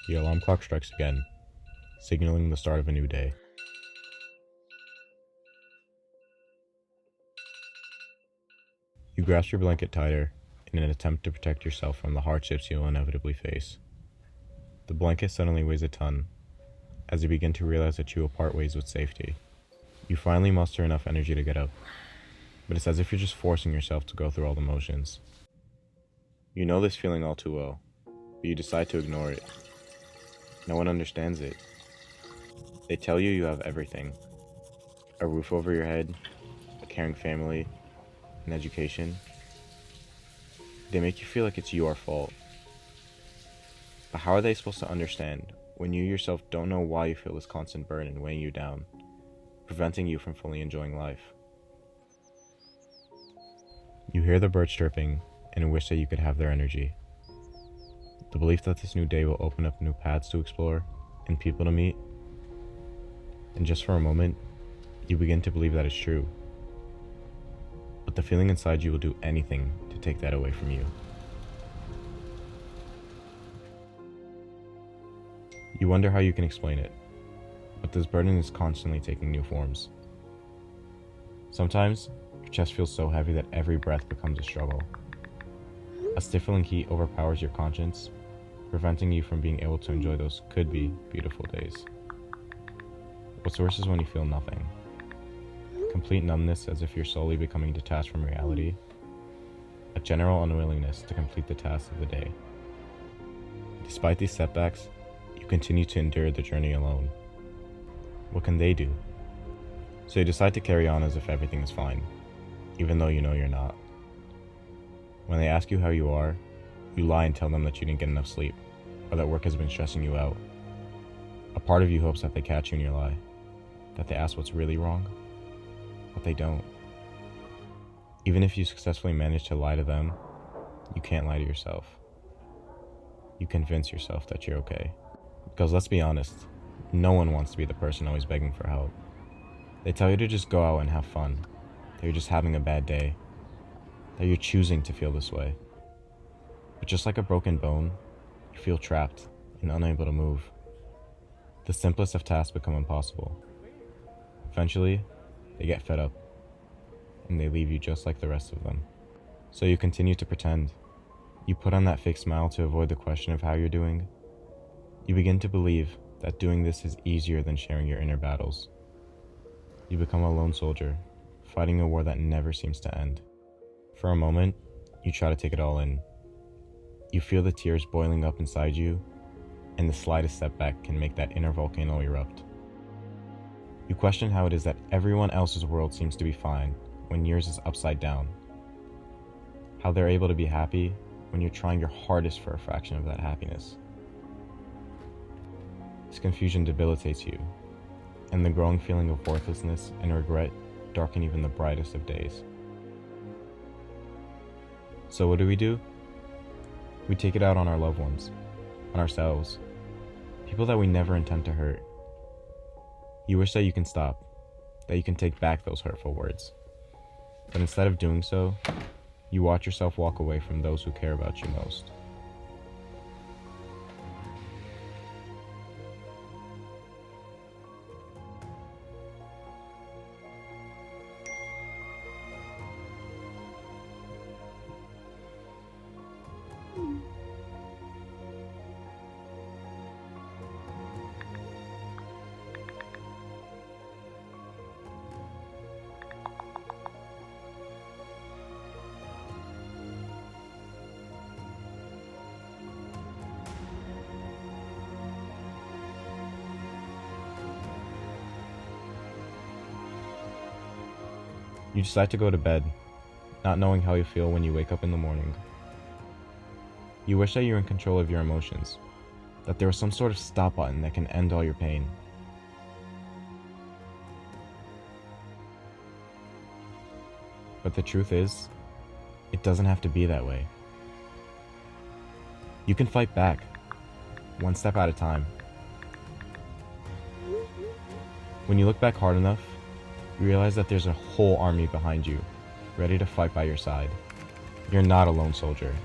The alarm clock strikes again, signaling the start of a new day. You grasp your blanket tighter in an attempt to protect yourself from the hardships you'll inevitably face. The blanket suddenly weighs a ton, as you begin to realize that you will part ways with safety. You finally muster enough energy to get up, but it's as if you're just forcing yourself to go through all the motions. You know this feeling all too well, but you decide to ignore it. No one understands it. They tell you you have everything: a roof over your head, a caring family, an education. They make you feel like it's your fault. But how are they supposed to understand when you yourself don't know why you feel this constant burden weighing you down, preventing you from fully enjoying life? You hear the birds chirping and wish that you could have their energy. The belief that this new day will open up new paths to explore and people to meet. And just for a moment, you begin to believe that it's true. But the feeling inside you will do anything to take that away from you. You wonder how you can explain it, but this burden is constantly taking new forms. Sometimes, your chest feels so heavy that every breath becomes a struggle. A stifling heat overpowers your conscience, preventing you from being able to enjoy those could-be beautiful days. What's worse is when you feel nothing. Complete numbness, as if you're slowly becoming detached from reality. A general unwillingness to complete the tasks of the day. Despite these setbacks, you continue to endure the journey alone. What can they do? So you decide to carry on as if everything is fine, even though you know you're not. When they ask you how you are, you lie and tell them that you didn't get enough sleep, or that work has been stressing you out. A part of you hopes that they catch you in your lie, that they ask what's really wrong, but they don't. Even if you successfully manage to lie to them, you can't lie to yourself. You convince yourself that you're okay. Because let's be honest, no one wants to be the person always begging for help. They tell you to just go out and have fun, that you're just having a bad day, that you're choosing to feel this way. But just like a broken bone, you feel trapped and unable to move. The simplest of tasks become impossible. Eventually, they get fed up, and they leave you just like the rest of them. So you continue to pretend. You put on that fake smile to avoid the question of how you're doing. You begin to believe that doing this is easier than sharing your inner battles. You become a lone soldier, fighting a war that never seems to end. For a moment, you try to take it all in. You feel the tears boiling up inside you, and the slightest setback can make that inner volcano erupt. You question how it is that everyone else's world seems to be fine when yours is upside down. How they're able to be happy when you're trying your hardest for a fraction of that happiness. This confusion debilitates you, and the growing feeling of worthlessness and regret darken even the brightest of days. So what do? We take it out on our loved ones, on ourselves, people that we never intend to hurt. You wish that you can stop, that you can take back those hurtful words. But instead of doing so, you watch yourself walk away from those who care about you most. You decide to go to bed, not knowing how you feel when you wake up in the morning. You wish that you were in control of your emotions, that there was some sort of stop button that can end all your pain. But the truth is, it doesn't have to be that way. You can fight back, one step at a time. When you look back hard enough, you realize that there's a whole army behind you, ready to fight by your side. You're not a lone soldier.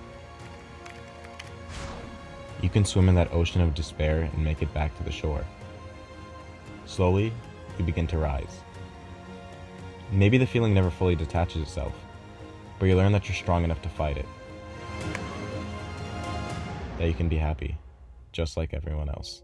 You can swim in that ocean of despair and make it back to the shore. Slowly, you begin to rise. Maybe the feeling never fully detaches itself, but you learn that you're strong enough to fight it. That you can be happy, just like everyone else.